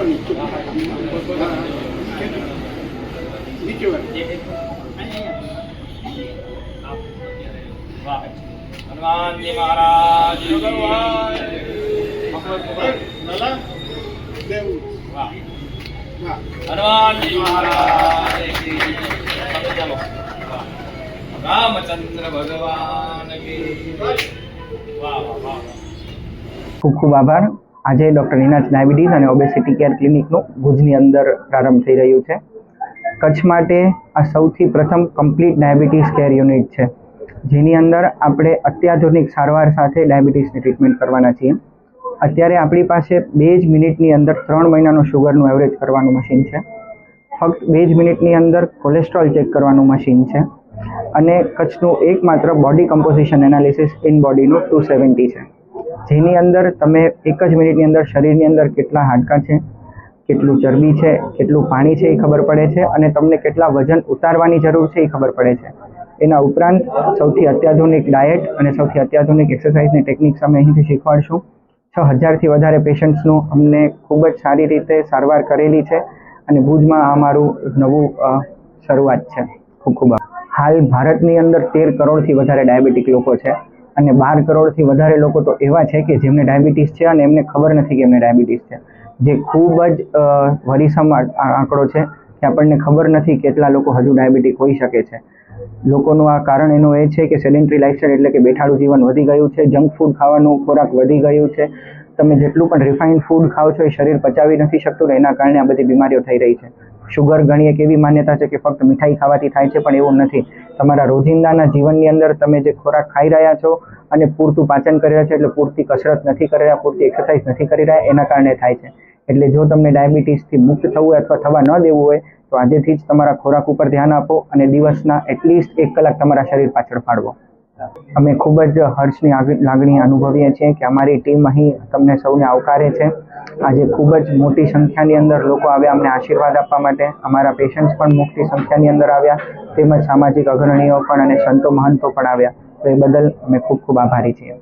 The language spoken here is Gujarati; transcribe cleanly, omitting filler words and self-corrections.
हनुमान जी महाराज भगवान हनुमान जी महाराज की चलो रामचंद्र भगवान की वाह वाह वाह। ખૂબ ખૂબ આભાર। આજે ડૉક્ટર નિનાજ ડાયાબિટીસ અને ઓબેસિટી કેર ક્લિનિકનું ભુજની અંદર પ્રારંભ થઈ રહ્યું છે। કચ્છ માટે આ સૌથી પ્રથમ કમ્પ્લીટ ડાયાબિટીસ કેર યુનિટ છે, જેની અંદર આપણે અત્યાધુનિક સારવાર સાથે ડાયાબિટીસની ટ્રીટમેન્ટ કરવાના છીએ। અત્યારે આપણી પાસે 2 જ મિનિટની અંદર 3 મહિનાનું શુગરનું એવરેજ કરવાનું મશીન છે, ફક્ત 2 જ મિનિટની અંદર કોલેસ્ટ્રોલ ચેક કરવાનું મશીન છે, અને કચ્છનું એકમાત્ર બોડી કમ્પોઝિશન એનાલિસિસ ઇન બોડીનું 270 છે, જેની અંદર તમે 1 જ મિનિટની અંદર શરીરની અંદર કેટલા હાડકાં છે, કેટલું ચરબી છે, કેટલું પાણી છે એ ખબર પડે છે, અને તમને કેટલા વજન ઉતારવાની જરૂર છે એ ખબર પડે છે। એના ઉપરાંત સૌથી અત્યાધુનિક ડાયટ અને સૌથી અત્યાધુનિક એક્સરસાઇઝની ટેકનિક્સ અમે અહીંથી શીખવાડશું। 6000થી વધારે પેશન્ટ્સનું અમને ખૂબ જ સારી રીતે સારવાર કરેલી છે, અને ભુજમાં આ મારું નવું શરૂઆત છે। ખૂબ ખૂબ હાલ ભારતની અંદર 13 કરોડથી વધારે ડાયાબિટીક લોકો છે, અને 12 કરોડથી વધારે લોકો તો એવા છે કે જેમને ડાયાબિટીસ છે અને એમને ખબર નથી કે એમને ડાયાબિટીસ છે, જે ખૂબ જ વરીસમ આંકડો છે કે આપણને ખબર નથી કેટલા લોકો હજુ ડાયાબિટીક હોઈ શકે છે। લોકોનું આ કારણ એનું એ છે કે સેડેન્ટરી લાઇફસ્ટાઇલ એટલે કે બેઠાડું જીવન વધી ગયું છે, જંક ફૂડ ખાવાનું ખોરાક વધી ગયું છે, તમે જેટલું પણ રિફાઇન્ડ ફૂડ ખાઓ છો એ શરીર પચાવી નથી શકતું, ને એના કારણે આ બધી બીમારીઓ થઈ રહી છે। શુગર ઘણી એક એવી માન્યતા છે કે ફક્ત મીઠાઈ ખાવાથી થાય છે, પણ એવું નથી। તમારા રોજિંદાના જીવનની અંદર તમે જે ખોરાક ખાઈ રહ્યા છો અને પૂરતું પાચન કરી રહ્યા છો, એટલે પૂરતી કસરત નથી કરી રહ્યા, પૂરતી એક્સરસાઇઝ નથી કરી રહ્યા, એના કારણે થાય છે। એટલે જો તમને ડાયાબિટીસથી મુક્ત થવું હોય અથવા થવા ન દેવું હોય તો આજેથી જ તમારા ખોરાક ઉપર ધ્યાન આપો અને દિવસના એટલીસ્ટ 1 કલાક તમારા શરીર પાછળ ફાળવો। અમે ખૂબ જ હર્ષની લાગણી અનુભવીએ છીએ કે અમારી ટીમ અહીં તમને સૌને આવકારે છે। આજે ખૂબ જ મોટી સંખ્યાની અંદર લોકો આવ્યા અમને આશીર્વાદ આપવા માટે, અમારા પેશન્ટ્સ પણ મોટી સંખ્યાની અંદર આવ્યા, તેમજ સામાજિક અગ્રણીઓ પણ અને સંતો મહંતો પણ આવ્યા, તો એ બદલ અમે ખૂબ ખૂબ આભારી છીએ।